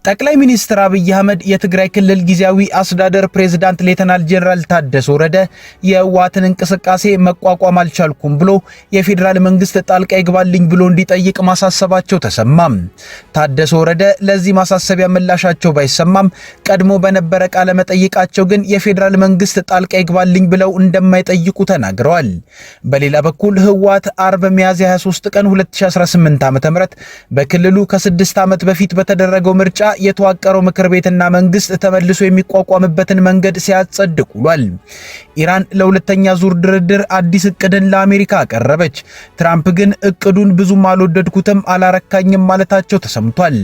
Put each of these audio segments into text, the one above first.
ጠቅላይ ሚኒስትር አብይ አህመድ የትግራይ ክልል ጊዜያዊ አስተዳደር ፕሬዝዳንት ሌተናል ጄኔራል ታደሰ ወረደ የህወሓትን እንቅስቃሴ መቋቋም አልቻልኩም ብሎ የፌዴራል መንግስት ጣልቃ ይግባልኝ ብሎ እንዲጠይቅ ማሳሰባቸው ተሰማም። ታደሰ ወረደ ለዚህ ማሳሰቢያ ምላሻቸው ባይሰማም ቀድሞ በነበረ ቃለ መጠይቃቸው ግን የፌዴራል መንግስት ጣልቃ ይግባልኝ ብለው እንደማይጠይቁ ተናግረዋል። በሌላ በኩል ህወሓት አርብ ሚያዝያ 23 ቀን 2018 ዓ.ም በክልሉ ከ6 ዓመት በፊት በተደረገው ምርጫ የተዋቀረው ምክር ቤትና መንግስት ተመልሶ የሚቋቋምበትን መንገድ ሲያጸድቅ ውሏል። ኢራን ለሁለተኛ ዙር ድርድር አዲስ እቅድን ለአሜሪካ አቀረበች። ትራምፕ ግን እቅዱን ብዙም አልወደድኩትም አላረካኝም ማለታቸው ተሰምቷል።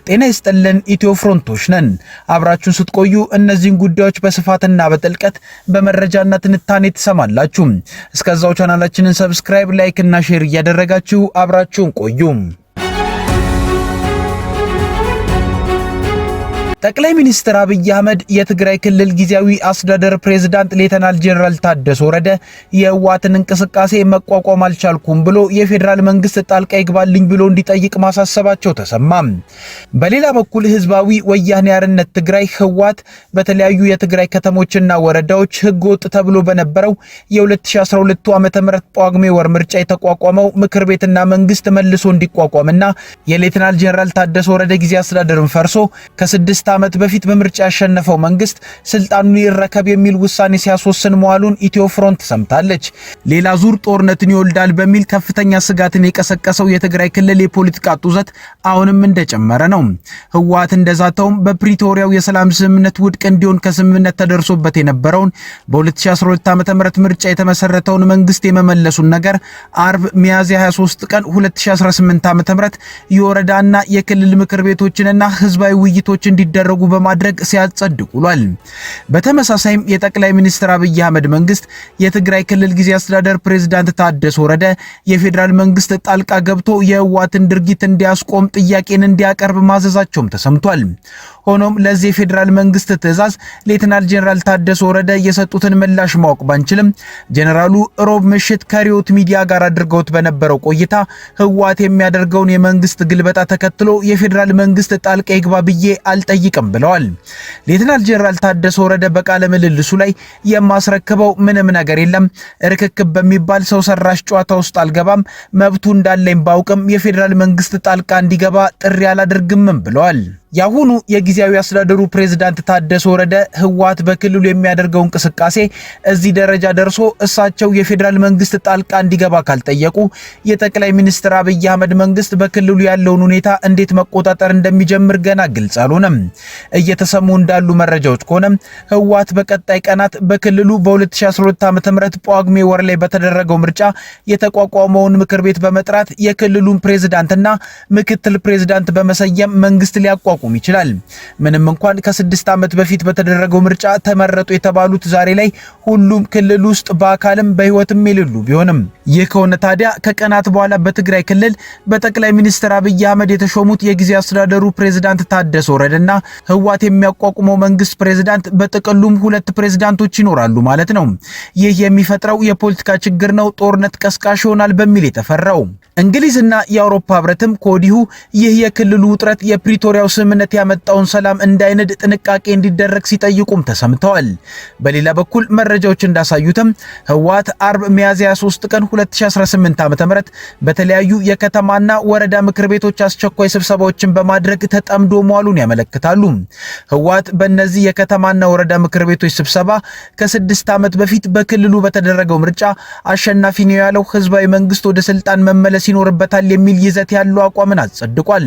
ጤና ይስጥልን ኢትዮ ፍሮንቶች ነን። አብራችሁን ስትቆዩ እነዚህን ጉዳዮች በስፋትና በጥልቀት በመረጃና ትንታኔ ትሰማላችሁ። እስከዛው ቻናላችንን ሰብስክራይብ፣ ላይክ እና ሼር እያደረጋችሁ አብራችሁን ቆዩ። ጠቅላይ ሚኒስትር አብይ አህመድ የትግራይ ክልል ጊዜያዊ አስተዳደር ፕሬዝዳንት ሌተናል ጄኔራል ታደሰ ወረደ የህወሓትን እንቅስቃሴ መቋቋም አልቻልኩም ብሎ የፌዴራል መንግስት ጣልቃ ይግባልኝ ብሎ እንዲጠይቅ ማሳሰባቸው ተሰማም። በሌላ በኩል ህዝባዊ ወያኔ ሓርነት ትግራይ ህወሓት በተለያዩ የትግራይ ከተሞችና ወረዳዎች ህገወጥ ተብሎ በነበረው የ2012 ዓ.ም ጳጉሜ ወር ምርጫ የተቋቋመው ምክር ቤትና መንግስት መልሶ እንዲቋቋምና የሌተናል ጄኔራል ታደሰ ወረደ ጊዜ አስተዳደርን ፈርሶ ከ6 ዓመት በፊት በምርጫ ያሸነፈው መንግስት ስልጣኑን ይረከብ የሚል ውሳኔ ሲያስወስን መዋሉን ኢትዮ ፍሮንት ሰምታለች። ሌላ ዙር ጦርነትን ይወልዳል በሚል ከፍተኛ ስጋትን የቀሰቀሰው የትግራይ ክልል የፖለቲካ ጡዘት አሁንም እንደጨመረ ነው። ህወሓት እንደዛተውም በፕሪቶሪያው የሰላም ስምምነት ውድቅ እንዲሆን ከስምምነት ተደርሶበት የነበረውን በ2012 ዓ.ም ምርጫ የተመሰረተውን መንግስት የመመለሱን ነገር አርብ ሚያዝያ 23 ቀን 2018 ዓ.ም የወረዳና የክልል ምክር ቤቶችንና ህዝባዊ ውይይቶች እንዲደረጉ በማድረግ ሲያጸድቅ ውሏል። በተመሳሳይም የጠቅላይ ሚኒስትር አብይ አህመድ መንግስት የትግራይ ክልል ጊዜ አስተዳደር ፕሬዝዳንት ታደሰ ወረደ የፌዴራል መንግስት ጣልቃ ገብቶ የህወሓትን ድርጊት እንዲያስቆም ጥያቄን እንዲያቀርብ ማዘዛቸውም ተሰምቷል። ሆኖም ለዚህ የፌዴራል መንግስት ትዕዛዝ ሌተናል ጄኔራል ታደሰ ወረደ የሰጡትን ምላሽ ማወቅ ባንችልም ጄኔራሉ ሮብ ምሽት ከሪዮት ሚዲያ ጋር አድርገውት በነበረው ቆይታ ህወሓት የሚያደርገውን የመንግስት ግልበጣ ተከትሎ የፌዴራል መንግስት ጣልቃ ይግባ ብዬ አልጠይቅም ብለዋል። ሌተናል ጄኔራል ታደሰ ወረደ በቃለ ምልልሱ ላይ የማስረክበው ምንም ነገር የለም፣ ርክክብ በሚባል ሰው ሰራሽ ጨዋታ ውስጥ አልገባም፣ መብቱ እንዳለኝ ባውቅም የፌዴራል መንግስት ጣልቃ እንዲገባ ጥሪ አላደርግም ብለዋል። ያሁኑ የጊዜያዊ አስተዳደሩ ፕሬዝዳንት ታደሰ ወረደ ህወሓት በክልሉ የሚያደርገው እንቅስቃሴ እዚህ ደረጃ ደርሶ እሳቸው የፌዴራል መንግስት ጣልቃ እንዲገባ ካልጠየቁ የጠቅላይ ሚኒስትር አብይ አህመድ መንግስት በክልሉ ያለውን ሁኔታ እንዴት መቆጣጠር እንደሚጀምር ገና ግልጽ አልሆነም። እየተሰሙ እንዳሉ መረጃዎች ከሆነ ህወሓት በቀጣይ ቀናት በክልሉ በ2012 ዓ.ም ጳጉሜ ወር ላይ በተደረገው ምርጫ የተቋቋመውን ምክር ቤት በመጥራት የክልሉን ፕሬዝዳንትና ምክትል ፕሬዝዳንት በመሰየም መንግስት ሊያቋቁም ይችላል። ምንም እንኳን ከ6 ዓመት በፊት በተደረገው ምርጫ ተመረጡ የተባሉት ዛሬ ላይ ሁሉም ክልል ውስጥ በአካልም በህይወትም የሌሉ ቢሆንም ይህ ከሆነ ታዲያ ከቀናት በኋላ በትግራይ ክልል በጠቅላይ ሚኒስትር አብይ አህመድ የተሾሙት የጊዜ አስተዳደሩ ፕሬዝዳንት ታደሰ ወረደና ህወሓት የሚያቋቁመው መንግስት ፕሬዝዳንት በጥቅሉም ሁለት ፕሬዝዳንቶች ይኖራሉ ማለት ነው። ይህ የሚፈጥረው የፖለቲካ ችግር ነው ጦርነት ቀስቃሽ ይሆናል በሚል የተፈራው። እንግሊዝና የአውሮፓ ህብረትም ከወዲሁ ይህ የክልሉ ውጥረት የፕሪቶሪያው ስምምነት ያመጣውን ሰላም እንዳይነድ ጥንቃቄ እንዲደረግ ሲጠይቁም ተሰምተዋል። በሌላ በኩል መረጃዎች እንዳሳዩትም ህወሓት አርብ ሚያዝያ 3 ቀን 2018 ዓ.ም በተለያዩ የከተማና ወረዳ ምክር ቤቶች አስቸኳይ ስብሰባዎችን በማድረግ ተጠምዶ መዋሉን ያመለክታሉ። ህወሓት በእነዚህ የከተማና ወረዳ ምክር ቤቶች ስብሰባ ከ6 ዓመት በፊት በክልሉ በተደረገው ምርጫ አሸናፊ ነው ያለው ህዝባዊ መንግስት ወደ ስልጣን መመለስ ይኖርበታል የሚል ይዘት ያለው አቋምን አጸድቋል።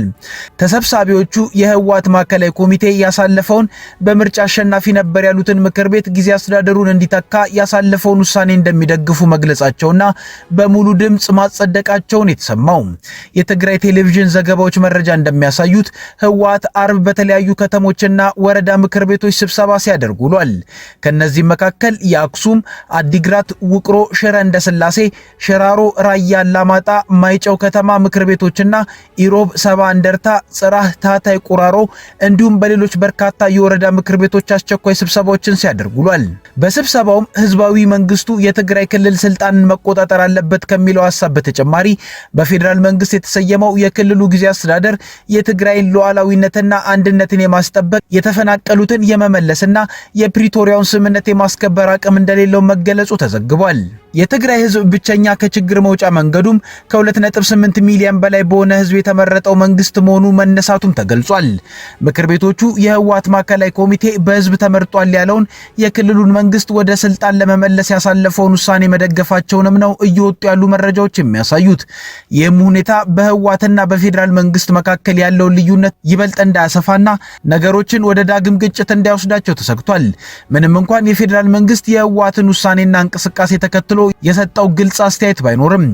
ተሰብሳቢዎቹ የህወሓት ማዕከላዊ ኮሚቴ ያሳለፈውን በምርጫ አሸናፊ ነበር ያሉትን ምክር ቤት ጊዜ አስተዳደሩን እንዲተካ ያሳለፈውን ውሳኔ እንደሚደግፉ መግለጻቸውና በሙሉ ድምጽ ማጸደቃቸውን የተሰማው የትግራይ ቴሌቪዥን ዘገባዎች መረጃ እንደሚያሳዩት ህወሓት አርብ በተለያዩ ከተሞችና ወረዳ ምክር ቤቶች ስብሰባ ሲያደርጉ ውሏል። ከነዚህ መካከል የአክሱም፣ አዲግራት፣ ውቅሮ፣ ሽረ እንደስላሴ፣ ሽራሮ፣ ራያ አላማጣ፣ ማይጨው ከተማ ምክር ቤቶችና ኢሮብ፣ ሰባ እንደርታ፣ ጽራህ፣ ታታይ፣ ቁራ ባሮ እንዲሁም በሌሎች በርካታ የወረዳ ምክር ቤቶች አስቸኳይ ስብሰባዎችን ሲያደርጉ ውሏል። በስብሰባውም ህዝባዊ መንግስቱ የትግራይ ክልል ስልጣንን መቆጣጠር አለበት ከሚለው ሐሳብ በተጨማሪ በፌዴራል መንግስት የተሰየመው የክልሉ ጊዜያዊ አስተዳደር የትግራይን ሉዓላዊነትና አንድነትን የማስጠበቅ የተፈናቀሉትን የመመለስና የፕሪቶሪያውን ስምምነት የማስከበር አቅም እንደሌለው መገለጹ ተዘግቧል። የትግራይ ህዝብ ብቸኛ ከችግር መውጫ መንገዱም ከ2.8 ሚሊዮን በላይ በሆነ ህዝብ የተመረጠው መንግስት መሆኑ መነሳቱም ተገልጿል። ምክር ቤቶቹ የህወሓት ማዕከላዊ ኮሚቴ በህዝብ ተመርጧል ያለውን የክልሉን መንግስት ወደ ስልጣን ለመመለስ ያሳለፈውን ውሳኔ መደገፋቸውንም ነው እየወጡ ያሉ መረጃዎች የሚያሳዩት። ይህም ሁኔታ በህወሓትና በፌዴራል መንግስት መካከል ያለውን ልዩነት ይበልጥ እንዳያሰፋና ነገሮችን ወደ ዳግም ግጭት እንዳይወስዳቸው ተሰግቷል። ምንም እንኳን የፌዴራል መንግስት የህወሓትን ውሳኔና እንቅስቃሴ ተከትሎ የሰጠው ግልጽ አስተያየት ባይኖርም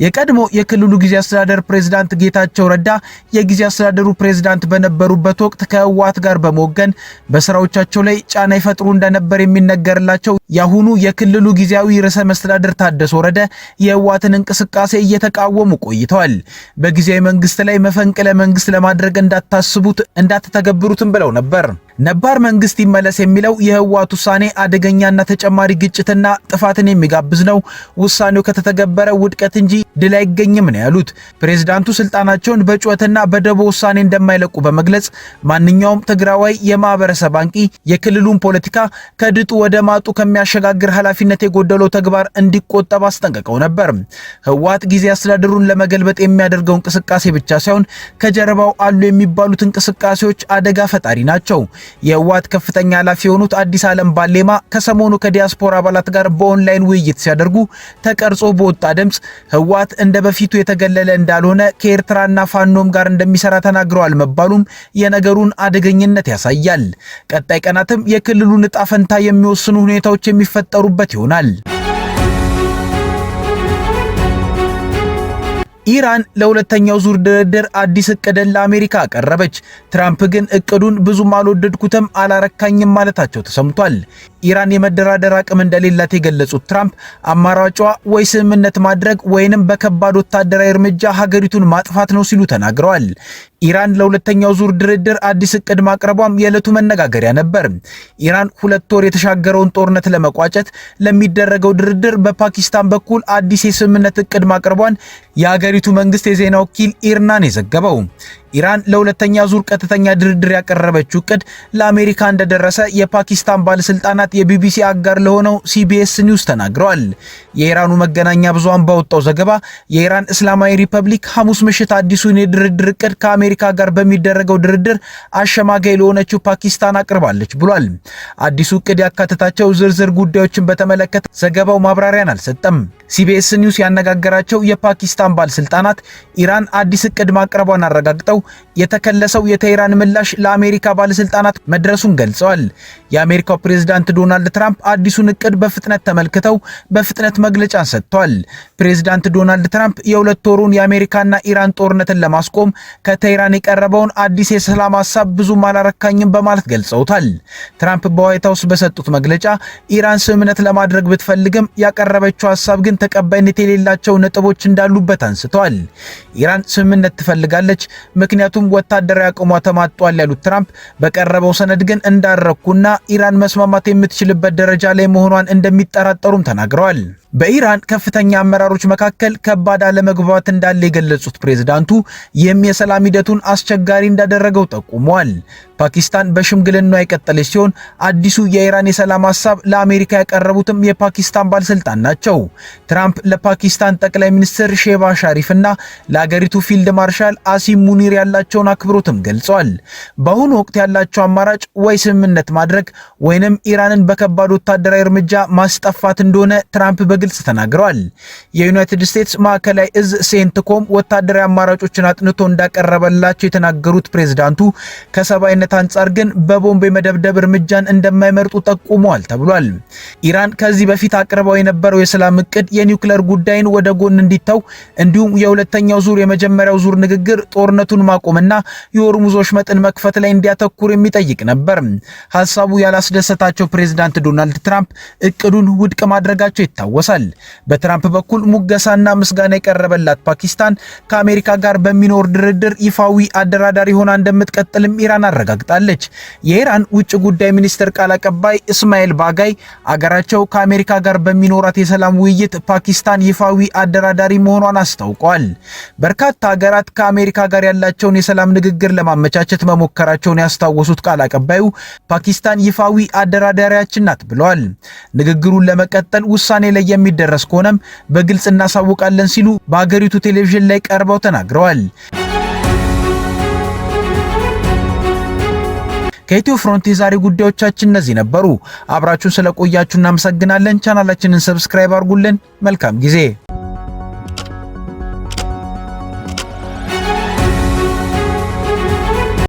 የቀድሞ የክልሉ ጊዜያዊ አስተዳደር ፕሬዝዳንት ጌታቸው ረዳ የጊዜያዊ አስተዳደሩ ፕሬዝዳንት በነበሩበት ወቅት ከህወሓት ጋር በመወገን በስራዎቻቸው ላይ ጫና ይፈጥሩ እንደነበር የሚነገርላቸው ያሁኑ የክልሉ ጊዜያዊ ርዕሰ መስተዳድር ታደሰ ወረደ የህወሓትን እንቅስቃሴ እየተቃወሙ ቆይተዋል። በጊዜያዊ መንግስት ላይ መፈንቅለ መንግስት ለማድረግ እንዳታስቡት እንዳትተገብሩትም ብለው ነበር። ነባር መንግስት ይመለስ የሚለው የህወሓት ውሳኔ አደገኛና ተጨማሪ ግጭትና ጥፋትን የሚጋብዝ ነው። ውሳኔው ከተተገበረ ውድቀት እንጂ ድል አይገኝም ነው ያሉት። ፕሬዝዳንቱ ስልጣናቸውን በጩኸትና በደቦ ውሳኔ እንደማይለቁ በመግለጽ ማንኛውም ትግራዋይ የማህበረሰብ አንቂ የክልሉን ፖለቲካ ከድጡ ወደ ማጡ ከሚያሸጋግር ኃላፊነት የጎደለው ተግባር እንዲቆጠብ አስጠንቅቀው ነበር። ህወሓት ጊዜያዊ አስተዳደሩን ለመገልበጥ የሚያደርገው እንቅስቃሴ ብቻ ሳይሆን ከጀርባው አሉ የሚባሉት እንቅስቃሴዎች አደጋ ፈጣሪ ናቸው። የህወሓት ከፍተኛ ኃላፊ የሆኑት አዲስ ዓለም ባሌማ ከሰሞኑ ከዲያስፖራ አባላት ጋር በኦንላይን ውይይት ሲያደርጉ ተቀርጾ በወጣ ድምጽ ህወሓት እንደ በፊቱ የተገለለ እንዳልሆነ ከኤርትራና ፋኖም ጋር እንደሚሰራ ተናግረዋል መባሉም የነገሩን አደገኝነት ያሳያል። ቀጣይ ቀናትም የክልሉን ዕጣ ፈንታ የሚወስኑ ሁኔታዎች የሚፈጠሩበት ይሆናል። ኢራን ለሁለተኛው ዙር ድርድር አዲስ እቅድን ለአሜሪካ አቀረበች። ትራምፕ ግን እቅዱን ብዙም አልወደድኩትም፣ አላረካኝም ማለታቸው ተሰምቷል። ኢራን የመደራደር አቅም እንደሌላት የገለጹት ትራምፕ አማራጯ ወይ ስምምነት ማድረግ ወይንም በከባድ ወታደራዊ እርምጃ ሀገሪቱን ማጥፋት ነው ሲሉ ተናግረዋል። ኢራን ለሁለተኛው ዙር ድርድር አዲስ እቅድ ማቅረቧም የዕለቱ መነጋገሪያ ነበር። ኢራን 2 ወር የተሻገረውን ጦርነት ለመቋጨት ለሚደረገው ድርድር በፓኪስታን በኩል አዲስ የስምምነት እቅድ ማቅረቧን የሀገሪቱ መንግስት የዜና ወኪል ኢርና ነው የዘገበው። ኢራን ለሁለተኛ ዙር ቀጥተኛ ድርድር ያቀረበችው እቅድ ለአሜሪካ እንደደረሰ የፓኪስታን ባለስልጣናት የቢቢሲ አጋር ለሆነው ሲቢኤስ ኒውስ ተናግረዋል። የኢራኑ መገናኛ ብዙሃን ባወጣው ዘገባ የኢራን እስላማዊ ሪፐብሊክ ሐሙስ ምሽት አዲሱን የድርድር እቅድ ከአሜሪካ ጋር በሚደረገው ድርድር አሸማጋይ ለሆነችው ፓኪስታን አቅርባለች ብሏል። አዲሱ እቅድ ያካተታቸው ዝርዝር ጉዳዮችን በተመለከተ ዘገባው ማብራሪያን አልሰጠም። ሲቢኤስ ኒውስ ያነጋገራቸው የፓኪስታን ባለስልጣናት ኢራን አዲስ እቅድ ማቅረቧን አረጋግጠው የተከለሰው የቴህራን ምላሽ ለአሜሪካ ባለስልጣናት መድረሱን ገልጸዋል። የአሜሪካው ፕሬዝዳንት ዶናልድ ትራምፕ አዲሱን እቅድ በፍጥነት ተመልክተው በፍጥነት መግለጫን ሰጥተዋል። ፕሬዝዳንት ዶናልድ ትራምፕ የ2 ወሩን የአሜሪካና ኢራን ጦርነትን ለማስቆም ከቴህራን የቀረበውን አዲስ የሰላም ሐሳብ ብዙም አላረካኝም በማለት ገልጸውታል። ትራምፕ በዋይት ሃውስ በሰጡት መግለጫ ኢራን ስምምነት ለማድረግ ብትፈልግም ያቀረበችው ሐሳብ ግን ተቀባይነት የሌላቸው ነጥቦች እንዳሉበት አንስተዋል። ኢራን ስምምነት ትፈልጋለች፣ ምክንያቱም ወታደራዊ አቅሟ ተማጧል ያሉት ትራምፕ በቀረበው ሰነድ ግን እንዳረኩና ኢራን መስማማት የምትችልበት ደረጃ ላይ መሆኗን እንደሚጠራጠሩም ተናግረዋል። በኢራን ከፍተኛ አመራሮች መካከል ከባድ አለመግባባት እንዳለ የገለጹት ፕሬዝዳንቱ ይህም የሰላም ሂደቱን አስቸጋሪ እንዳደረገው ጠቁመዋል። ፓኪስታን በሽምግልናው የቀጠለች ሲሆን አዲሱ የኢራን የሰላም ሐሳብ ለአሜሪካ ያቀረቡትም የፓኪስታን ባለስልጣን ናቸው። ትራምፕ ለፓኪስታን ጠቅላይ ሚኒስትር ሼባዝ ሻሪፍና ለአገሪቱ ፊልድ ማርሻል አሲም ሙኒር ያላቸውን አክብሮትም ገልጸዋል። በአሁኑ ወቅት ያላቸው አማራጭ ወይ ስምምነት ማድረግ ወይንም ኢራንን በከባድ ወታደራዊ እርምጃ ማስጠፋት እንደሆነ ትራምፕ በግልጽ ተናግረዋል። የዩናይትድ ስቴትስ ማዕከላዊ እዝ ሴንትኮም ወታደራዊ አማራጮችን አጥንቶ እንዳቀረበላቸው የተናገሩት ፕሬዝዳንቱ ከሰብአዊነት አንጻር ግን በቦምብ የመደብደብ እርምጃን እንደማይመርጡ ጠቁመዋል ተብሏል። ኢራን ከዚህ በፊት አቅርበው የነበረው የሰላም እቅድ የኒውክሌር ጉዳይን ወደ ጎን እንዲተው እንዲሁም የሁለተኛው ዙር የመጀመሪያው ዙር ንግግር ጦርነቱን ማቆምና የሆርሙዞች መጠን መክፈት ላይ እንዲያተኩር የሚጠይቅ ነበር። ሐሳቡ ያላስደሰታቸው ፕሬዝዳንት ዶናልድ ትራምፕ እቅዱን ውድቅ ማድረጋቸው ይታወሳል። ይጠቀሳል። በትራምፕ በኩል ሙገሳና ምስጋና የቀረበላት ፓኪስታን ከአሜሪካ ጋር በሚኖር ድርድር ይፋዊ አደራዳሪ ሆና እንደምትቀጥልም ኢራን አረጋግጣለች። የኢራን ውጭ ጉዳይ ሚኒስትር ቃል አቀባይ እስማኤል ባጋይ አገራቸው ከአሜሪካ ጋር በሚኖራት የሰላም ውይይት ፓኪስታን ይፋዊ አደራዳሪ መሆኗን አስታውቀዋል። በርካታ ሀገራት ከአሜሪካ ጋር ያላቸውን የሰላም ንግግር ለማመቻቸት መሞከራቸውን ያስታወሱት ቃል አቀባዩ ፓኪስታን ይፋዊ አደራዳሪያችን ናት ብለዋል። ንግግሩን ለመቀጠል ውሳኔ ላይ የሚደረስ ከሆነም በግልጽ እናሳውቃለን ሲሉ በሀገሪቱ ቴሌቪዥን ላይ ቀርበው ተናግረዋል። ከኢትዮ ፍሮንት የዛሬ ጉዳዮቻችን እነዚህ ነበሩ። አብራችሁን ስለቆያችሁ እናመሰግናለን። ቻናላችንን ሰብስክራይብ አድርጉልን። መልካም ጊዜ